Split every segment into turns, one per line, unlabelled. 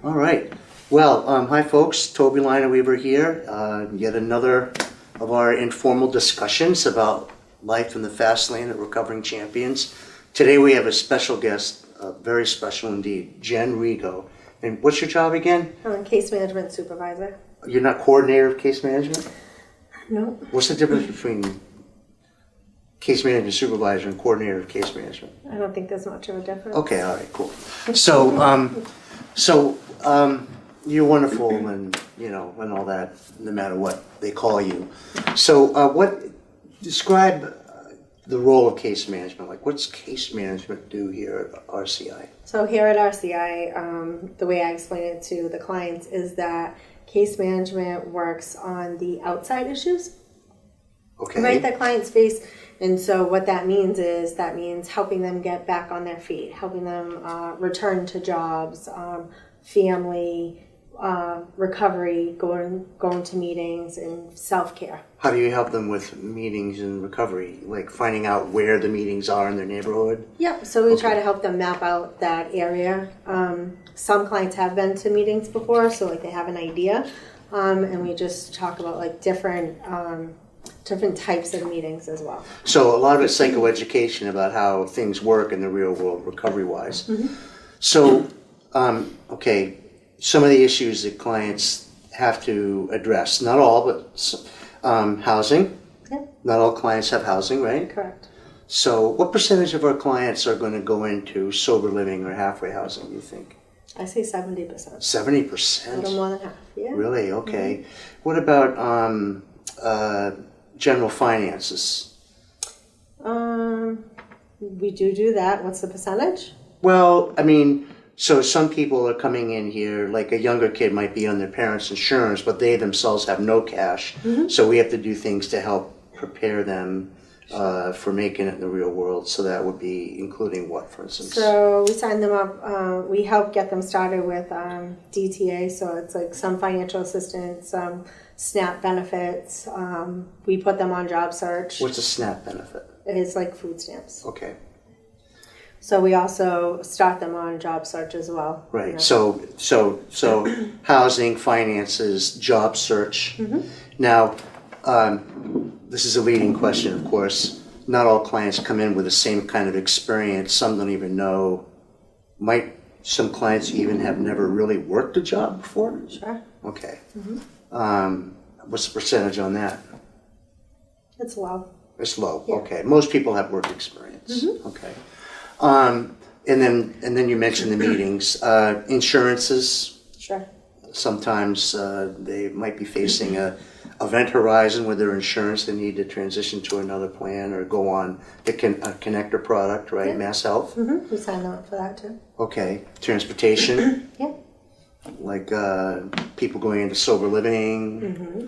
All right. Well, hi folks, Toby Lineaweaver here. Yet another of our informal discussions about life in the fast lane at Recovering Champions. Today we have a special guest, very special indeed, Jen Rego. And what's your job again?
I'm a case management supervisor.
You're not coordinator of case management?
No.
What's the difference between case management supervisor and coordinator of case management?
I don't think there's much of a difference.
Okay, all right, cool. So, you're wonderful and, you know, and all that, no matter what they call you. So, describe the role of case management. Like, what's case management do here at RCI?
So here at RCI, the way I explain it to the clients is that case management works on the outside issues,
Okay.
right, that clients face. And so what that means is helping them get back on their feet, helping them return to jobs, family, recovery, going to meetings, and self-care.
How do you help them with meetings and recovery? Like finding out where the meetings are in their neighborhood?
Yeah, so we try to help them map out that area. Some clients have been to meetings before, so like they have an idea, and we just talk about like different types of meetings as well.
So a lot of it's psychoeducation about how things work in the real world, recovery-wise.
Mm-hmm.
So, okay, some of the issues that clients have to address, not all, but housing.
Yeah.
Not all clients have housing, right?
Correct.
So what percentage of our clients are going to go into sober living or halfway housing, you think?
I say 70%.
70%?
A little more than half, yeah.
Really? Okay. Mm-hmm. What about general finances?
We do that. What's the percentage?
Well, I mean, so some people are coming in here, like a younger kid might be on their parents' insurance, but they themselves have no cash. Mm-hmm. So we have to do things to help prepare them for making it in the real world. So that would be including what, for instance?
So we sign them up. We help get them started with DTA. So it's like some financial assistance, some SNAP benefits. We put them on job search.
What's a SNAP benefit?
It's like food stamps.
Okay.
So we also start them on job search as well.
Right.
You know?
So housing, finances, job search. Mm-hmm. Now, this is a leading question, of course. Not all clients come in with the same kind of experience. Some don't even know. Some clients even have never really worked a job before?
Sure.
Okay. Mm-hmm. What's the percentage on that?
It's low.
It's low.
Yeah.
Okay. Most people have work experience. Mm-hmm. Okay. And then you mentioned the meetings, insurances.
Sure.
Sometimes they might be facing a event horizon with their insurance. They need to transition to another plan or go on the connector product, right? Yeah. Mass Health.
Mm-hmm. We sign them up for that too.
Okay. Transportation.
Yeah.
Like people going into sober living, mm-hmm.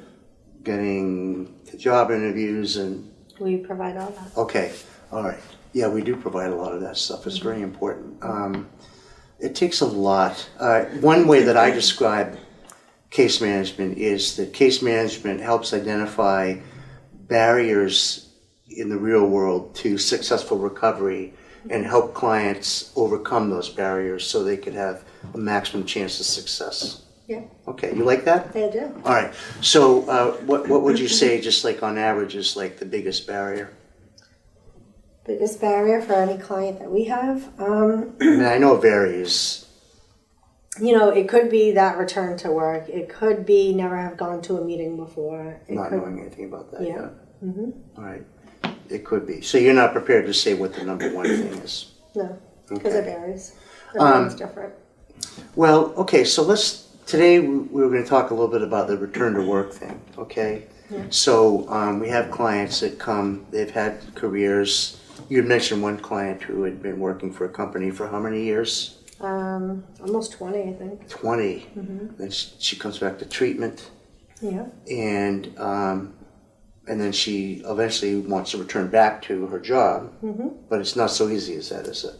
getting to job interviews, and
we provide all that.
Okay. All right. Yeah, we do provide a lot of that stuff. It's very important. It takes a lot. One way that I describe case management is that case management helps identify barriers in the real world to successful recovery and help clients overcome those barriers so they could have a maximum chance of success.
Yeah.
Okay, you like that?
I do.
All right. So what would you say, just like on average, is like the biggest barrier?
Biggest barrier for any client that we have?
I mean, I know it varies.
You know, it could be that return to work. It could be never have gone to a meeting before.
Not knowing anything about that.
Yeah. Mm-hmm.
All right. It could be. So you're not prepared to say what the number one thing is?
No, because it varies. Everyone's different.
Well, okay, so today we're going to talk a little bit about the return to work thing, okay? Yeah. So we have clients that come, they've had careers. You had mentioned one client who had been working for a company for how many years?
Almost 20, I think.
20.
Mm-hmm.
Then she comes back to treatment.
Yeah.
And then she eventually wants to return back to her job,
mm-hmm.
but it's not so easy as that, is it?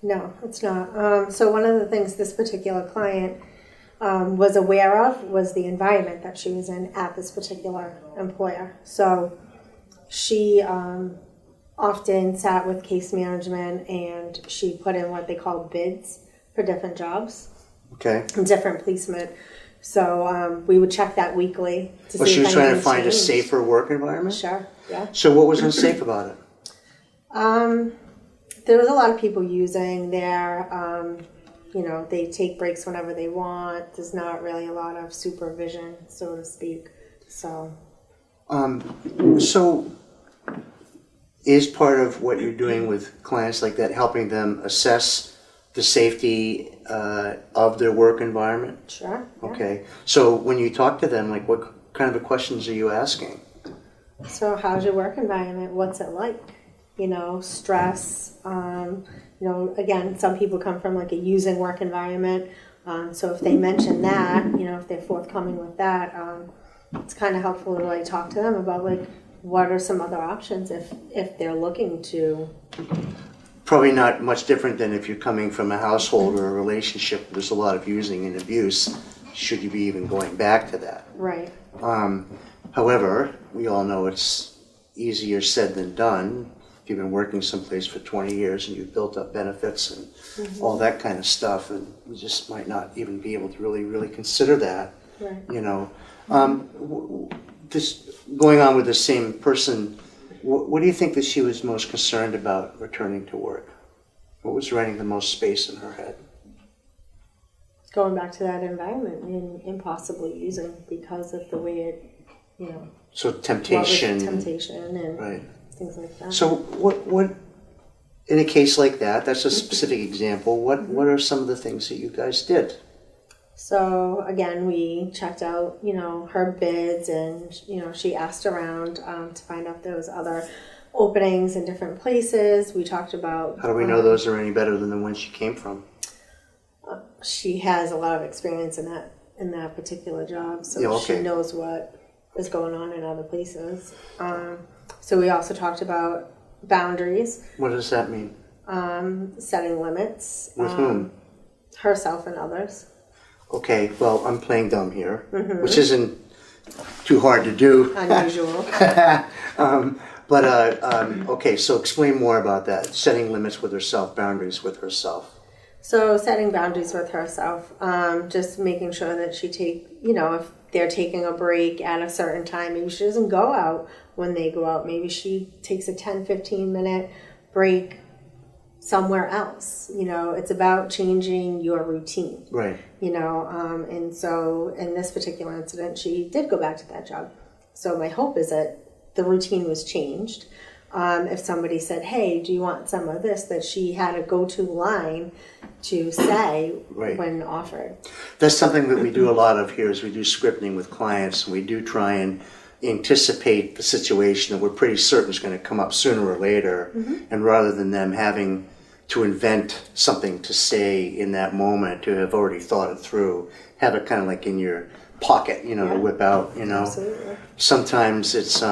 No, it's not. So one of the things this particular client was aware of was the environment that she was in at this particular employer. So she often sat with case management and she put in what they call bids for different jobs.
Okay.
and different placement. So we would check that weekly to
Well,
see
she
if
was trying to
anything
find a
changed.
safer work environment?
Sure, yeah.
So what was unsafe about it?
There was a lot of people using their, they take breaks whenever they want. There's not really a lot of supervision, so to speak. So
So is part of what you're doing with clients like that helping them assess the safety of their work environment?
sure. Yeah.
Okay. So when you talk to them, like what kind of questions are you asking?
So how's your work environment? What's it like? Stress. Again, some people come from like a using work environment. So if they mention that, if they're forthcoming with that, it's kind of helpful to like talk to them about like what are some other options if they're looking to.
Probably not much different than if you're coming from a household or a relationship where there's a lot of using and abuse. Should you be even going back to that?
Right.
However, we all know it's easier said than done. If you've been working someplace for 20 years and you've built up benefits and all that kind of stuff, and you just might not even be able to really consider that.
Right.
This going on with the same person, what do you think that she was most concerned about returning to work? What was renting the most space in her head?
Going back to that environment and impossibly using because of the way it,
So
what
temptation.
with temptation and
Right.
things like that.
So what in a case like that, that's a specific example, what are some of the things that you guys did?
So again, we checked out, her bids, and she asked around to find out if there was other openings in different places. We talked about.
How do we know those are any better than the ones she came from?
She has a lot of experience in that particular job, so
Yeah, okay.
she knows what is going on in other places. So we also talked about boundaries,
What does that mean?
setting limits.
With whom?
Herself and others.
Okay, well, I'm playing dumb here, which isn't too hard to do.
Unusual.
Okay, so explain more about that. Setting limits with herself, boundaries with herself.
So setting boundaries with herself, just making sure that she if they're taking a break at a certain time, maybe she doesn't go out when they go out. Maybe she takes a 10, 15-minute break somewhere else. It's about changing your routine.
Right.
And so in this particular incident, she did go back to that job. So my hope is that the routine was changed. If somebody said, hey, do you want some of this, that she had a go-to line to say when offered.
That's something that we do a lot of here is we do scripting with clients, and we do try and anticipate the situation that we're pretty certain is going to come up sooner or later. And rather than them having to invent something to say in that moment, to have already thought it through, have it kind of like in your pocket, to whip out,
Absolutely.
Sometimes it's,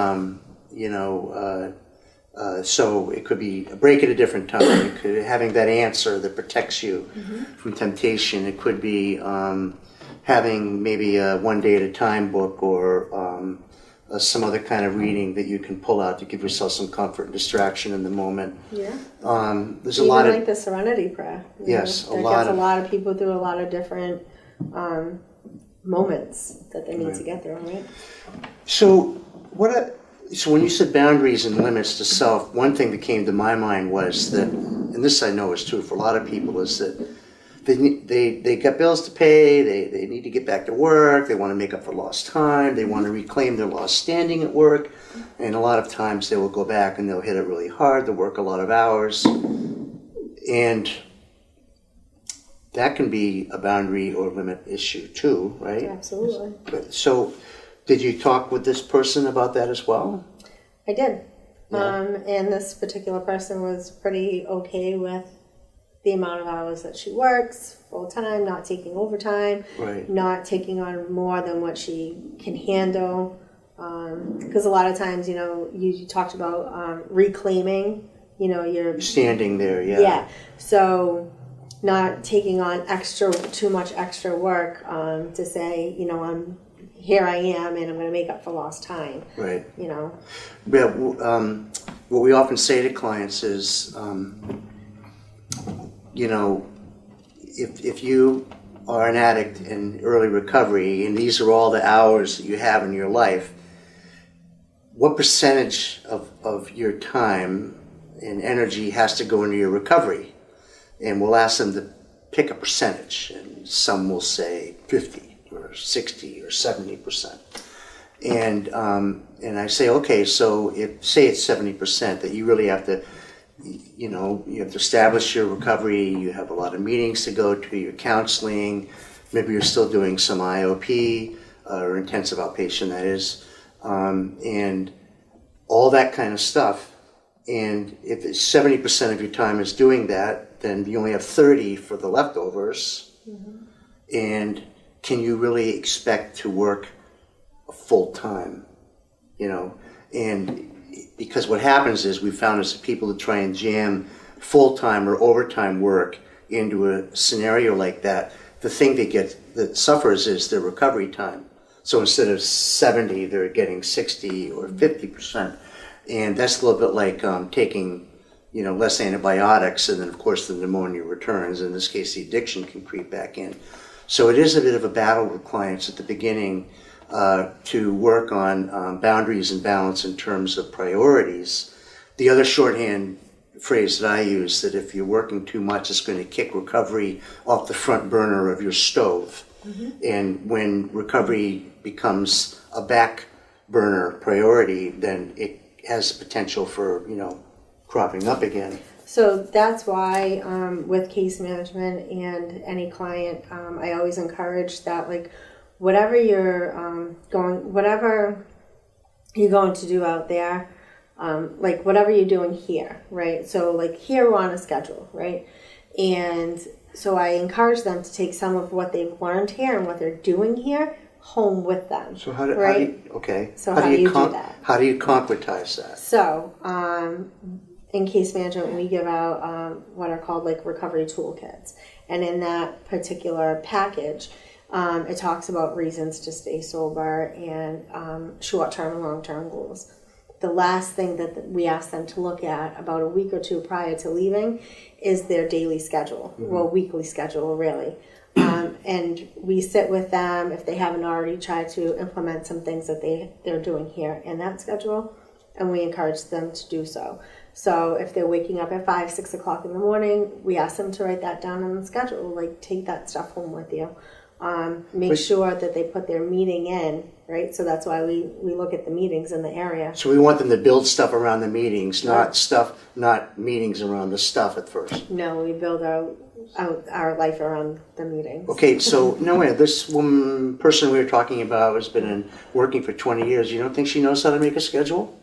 so it could be a break at a different time. It could having that answer that protects you from temptation. It could be having maybe a one day at a time book or some other kind of reading that you can pull out to give yourself some comfort and distraction in the moment.
Yeah.
There's a
Even
lot of
like the Serenity Prayer.
Yes,
that gets a lot of people through a lot of different moments that they need to get through, right?
So so when you said boundaries and limits to self, one thing that came to my mind was that, and this I know is true for a lot of people, is that they got bills to pay, they need to get back to work, they want to make up for lost time, they want to reclaim their lost standing at work, and a lot of times they will go back and they'll hit it really hard, they'll work a lot of hours, and that can be a boundary or limit issue too, right?
Absolutely.
So did you talk with this person about that as well?
I did.
Yeah.
And this particular person was pretty okay with the amount of hours that she works full time, not taking overtime, not taking on more than what she can handle. Because a lot of times, you talked about reclaiming, your
standing there,
Yeah. So not taking on too much extra work to say, here I am and I'm going to make up for lost time.
Right. Yeah, what we often say to clients is, if you are an addict in early recovery, and these are all the hours that you have in your life, what percentage of your time and energy has to go into your recovery? And we'll ask them to pick a percentage, and some will say 50 or 60 or 70%. And I say, okay, so say it's 70%, that you really have to, you have to establish your recovery, you have a lot of meetings to go to, your counseling, maybe you're still doing some IOP, or intensive outpatient, that is, and all that kind of stuff. And if it's 70% of your time is doing that, then you only have 30 for the leftovers. Mm-hmm. And can you really expect to work full time? And because what happens is we found is that people that try and jam full-time or overtime work into a scenario like that, the thing that suffers is their recovery time. So instead of 70, they're getting 60 or 50%. And that's a little bit like taking, less antibiotics, and then of course the pneumonia returns. In this case, the addiction can creep back in. So it is a bit of a battle with clients at the beginning to work on boundaries and balance in terms of priorities. The other shorthand phrase that I use, that if you're working too much, it's going to kick recovery off the front burner of your stove. Mm-hmm. And when recovery becomes a back burner priority, then it has potential for, cropping up again.
So that's why with case management and any client, I always encourage that, like, whatever you're going to do out there, like whatever you're doing here, right? So like here we're on a schedule, right? And so I encourage them to take some of what they've learned here and what they're doing here home with them.
So how do you do that? How do you concretize that?
So in case management, we give out what are called like recovery toolkits, and in that particular package, it talks about reasons to stay sober and short-term and long-term goals. The last thing that we ask them to look at about a week or two prior to leaving is their daily schedule, mm-hmm. well, weekly schedule, really. And we sit with them if they haven't already tried to implement some things that they're doing here in that schedule, and we encourage them to do so. So if they're waking up at 5, 6 o'clock in the morning, we ask them to write that down on the schedule, like take that stuff home with you. Make sure that they put their meeting in, right? So that's why we look at the meetings in the area.
So we want them to build stuff around the meetings, not meetings around the stuff at first.
No, we build our life around the meetings.
Okay, so this person we were talking about has been working for 20 years. You don't think she knows how to make a schedule?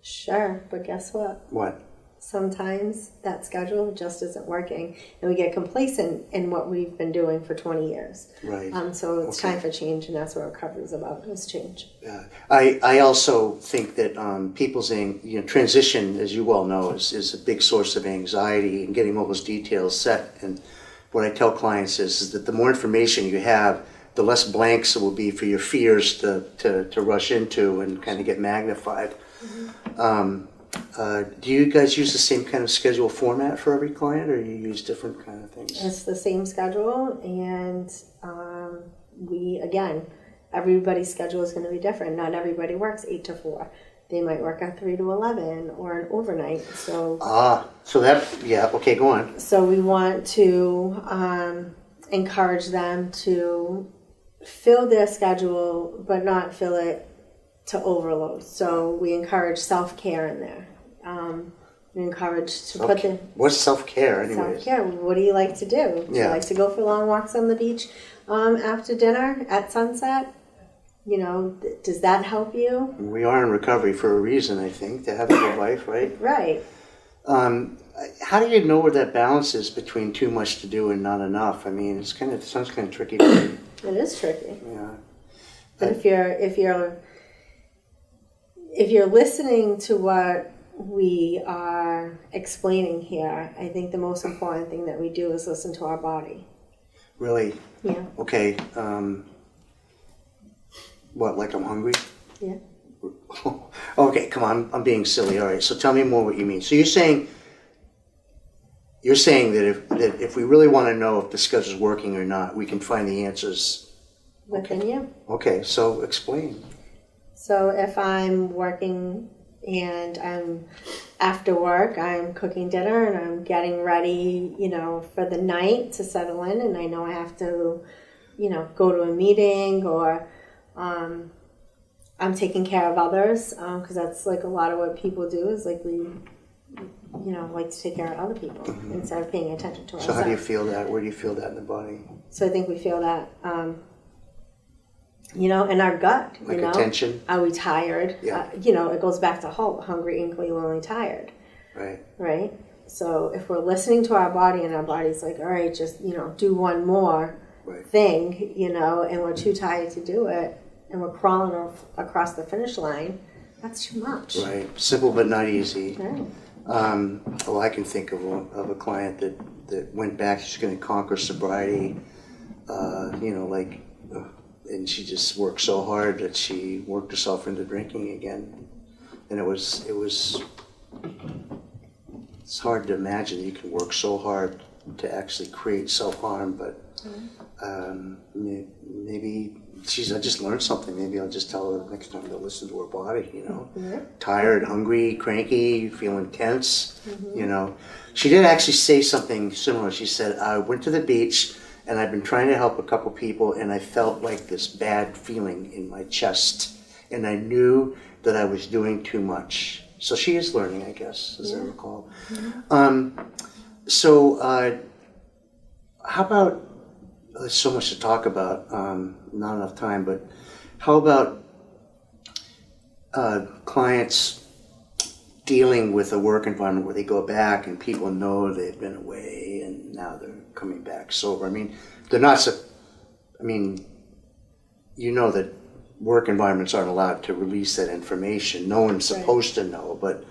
Sure, but guess what?
What?
Sometimes that schedule just isn't working, and we get complacent in what we've been doing for 20 years.
Right.
So it's time for change, and that's what recovery is about, is change.
Yeah. I also think that people's transition, as you well know, is a big source of anxiety, and getting all those details set. And what I tell clients is that the more information you have, the less blanks it will be for your fears to rush into and kind of get magnified. Mm-hmm. Do you guys use the same kind of schedule format for every client, or you use different kind of things?
It's the same schedule, and everybody's schedule is going to be different. Not everybody works 8 to 4. They might work a 3 to 11 or an overnight. So go on. So we want to encourage them to fill their schedule, but not fill it to overload. So we encourage self-care in there. We encourage to put the...
What's self-care anyways?
Self-care. What do you like to do? Do you like to go for long walks on the beach after dinner at sunset? Does that help you? We are in recovery for a reason, I think, to have a good life, right? Right.
How do you know where that balance is between too much to do and not enough? I mean, it sounds kind of tricky to me.
It is tricky. Yeah. But if you're listening to what we are explaining here, I think the most important thing that we do is listen to our body.
Really?
Yeah.
Okay. What, like I'm hungry?
Yeah.
Okay, come on, I'm being silly. All right, so tell me more what you mean. So you're saying you're saying that if we really want to know if the schedule's working or not, we can find the answers
within you.
Okay, so explain.
So if I'm working and I'm after work, I'm cooking dinner and I'm getting ready, for the night to settle in, and I know I have to, go to a meeting, or I'm taking care of others, because that's like a lot of what people do is like we, like to take care of other people instead of paying attention to ourselves.
So how do you feel that? Where do you feel that in the body?
So I think we feel that, in our gut,
Like a tension?
Are we tired?
Yeah.
It goes back to hungry, inkly, lonely, tired.
Right.
Right? So if we're listening to our body and our body's like, all right, just, do one more thing, and we're too tired to do it, and we're crawling across the finish line, that's too much.
Right. Simple but not easy.
Right.
Well, I can think of a client that went back. She's going to conquer sobriety, and she just worked so hard that she worked herself into drinking again. And it's hard to imagine you can work so hard to actually create self-harm, but maybe I just learned something. Maybe I'll just tell her next time to listen to her body, Tired, hungry, cranky, feeling tense, She did actually say something similar. She said, I went to the beach and I've been trying to help a couple people, and I felt like this bad feeling in my chest, and I knew that I was doing too much. So she is learning, I guess, as I recall. How about, there's so much to talk about, not enough time, but how about clients dealing with a work environment where they go back and people know they've been away and now they're coming back sober? I mean, they're not, that work environments aren't allowed to release that information. No one's supposed to know, but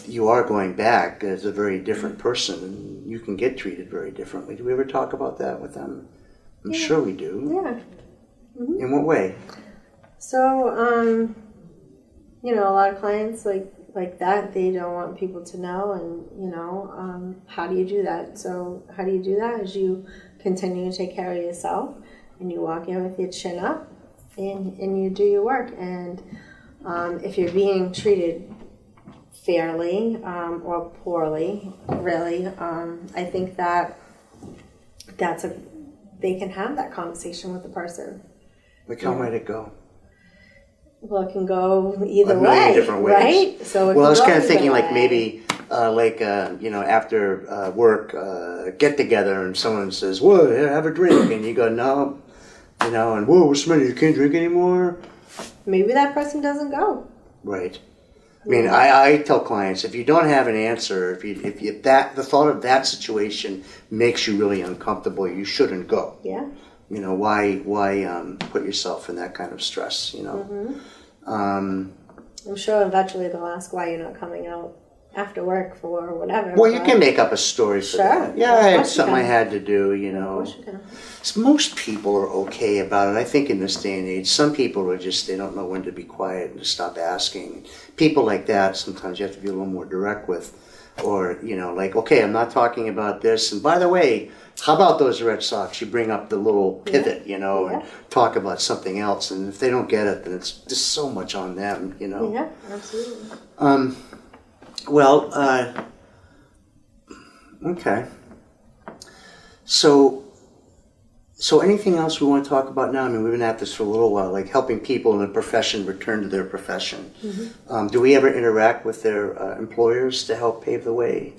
you are going back as a very different person, and you can get treated very differently. Do we ever talk about that with them? I'm sure we do.
Yeah. Mm-hmm.
In what way?
So, a lot of clients like that, they don't want people to know, and how do you do that? So how do you do that is you continue to take care of yourself, and you walk in with your chin up, and you do your work. And if you're being treated fairly or poorly, really, I think that they can have that conversation with the person.
Like, how might it go?
Well, it can go either way,
million different ways.
Right? So
I was kind of thinking like maybe after work get together, and someone says, "Whoa, have a drink," and you go, "No," and "Whoa, what's the matter? You can't drink anymore."
Maybe that person doesn't go.
Right. I mean, I tell clients, if you don't have an answer, if the thought of that situation makes you really uncomfortable, you shouldn't go.
Yeah.
Why put yourself in that kind of stress?
I'm sure eventually they'll ask why you're not coming out after work for whatever.
Well, you can make up a story for that. Yeah, I had something I had to do. So most people are okay about it. I think in this day and age, some people are they don't know when to be quiet and to stop asking. People like that, sometimes you have to be a little more direct with. Or, okay, I'm not talking about this. And by the way, how about those Red Sox? You bring up the little pivot, and talk about something else. And if they don't get it, then it's just so much on them,
Yeah, absolutely.
Okay. So anything else we want to talk about now? I mean, we've been at this for a little while, like helping people in the profession return to their profession. Mm-hmm. Do we ever interact with their employers to help pave the way?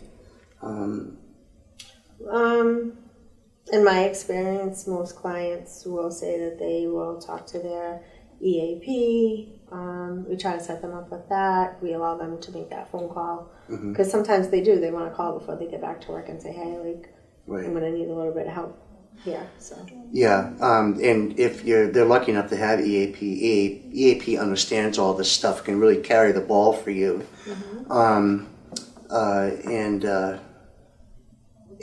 In my experience, most clients will say that they will talk to their EAP. We try to set them up with that. We allow them to make that phone call. Because sometimes they do. They want to call before they get back to work and say, hey, I'm going to need a little bit of help here. So. Yeah,
and if they're lucky enough to have EAP understands all this stuff, can really carry the ball for you.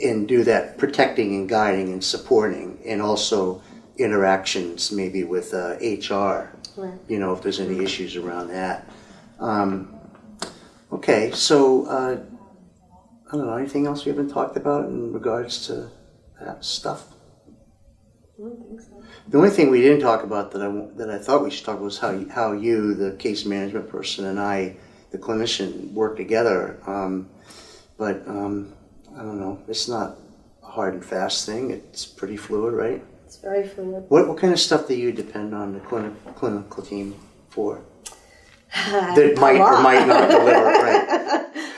And do that protecting and guiding and supporting, and also interactions maybe with HR,
right.
If there's any issues around that. Okay, so I don't know, anything else we haven't talked about in regards to that stuff?
I don't think so.
The only thing we didn't talk about that I thought we should talk about was how you, the case management person, and I, the clinician, work together. But I don't know, it's not a hard and fast thing. It's pretty fluid, right?
It's very fluid.
What kind of stuff do you depend on the clinical team for? That might or might not deliver, right?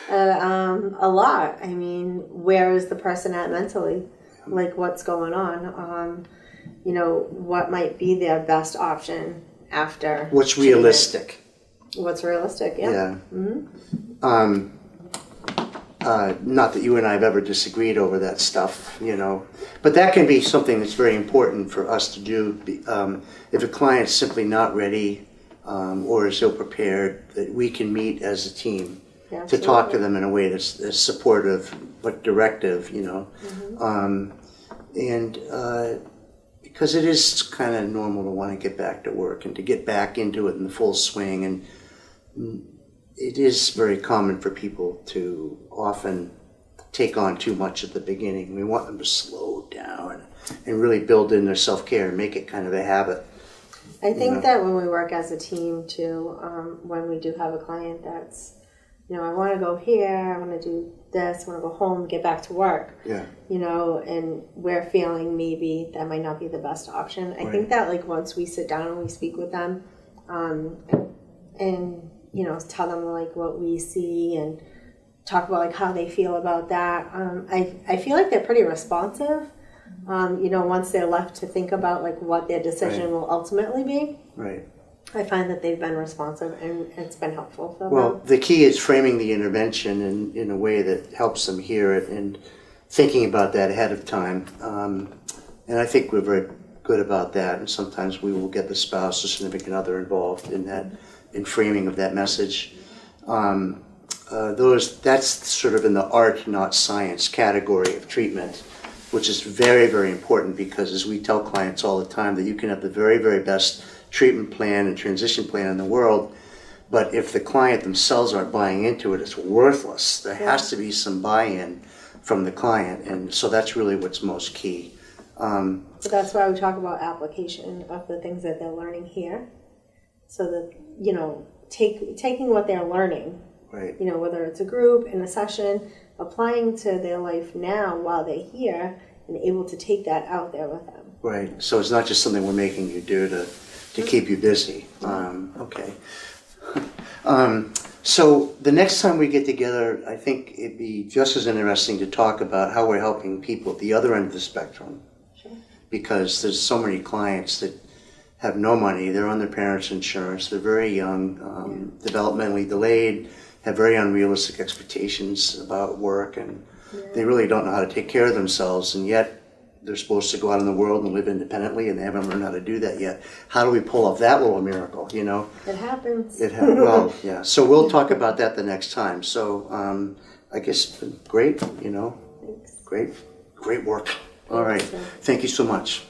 A lot. I mean, where is the person at mentally? Like, what's going on? What might be their best option after
What's
treatment.
realistic?
What's realistic, yeah.
Yeah.
Mm-hmm.
Not that you and I have ever disagreed over that stuff, but that can be something that's very important for us to do. If a client's simply not ready or is ill prepared, that we can meet as a team to talk to them in a way that's supportive but directive, because it is kind of normal to want to get back to work and to get back into it in the full swing, and it is very common for people to often take on too much at the beginning. We want them to slow down and really build in their self-care and make it kind of a habit.
I think that when we work as a team too, when we do have a client that's, I want to go here, I want to do this, I want to go home, get back to work.
Yeah.
And we're feeling maybe that might not be the best option. I think that once we sit down and we speak with them, and tell them what we see and talk about how they feel about that. I feel like they're pretty responsive. Once they're left to think about what their decision will ultimately be.
Right.
I find that they've been responsive and it's been helpful for them.
Well, the key is framing the intervention in a way that helps them hear it and thinking about that ahead of time. And I think we're very good about that. And sometimes we will get the spouse or significant other involved in framing of that message. That's sort of in the art, not science category of treatment, which is very, very important because as we tell clients all the time that you can have the very, very best treatment plan and transition plan in the world, but if the client themselves aren't buying into it, it's worthless. There has to be some buy-in from the client, and so that's really what's most key.
So that's why we talk about application of the things that they're learning here, so that taking what they're learning,
right?
Whether it's a group, in a session, applying to their life now while they're here, and able to take that out there with them.
Right. So it's not just something we're making you do to keep you busy. Okay. So the next time we get together, I think it'd be just as interesting to talk about how we're helping people at the other end of the spectrum.
Sure.
Because there's so many clients that have no money, they're on their parents' insurance, they're very young, developmentally delayed, have very unrealistic expectations about work, and they really don't know how to take care of themselves, and yet they're supposed to go out in the world and live independently, and they haven't learned how to do that yet. How do we pull off that little miracle,
It happens.
Well, yeah. So we'll talk about that the next time. So I guess it's been great,
Thanks.
Great work. All right. Thank you so much.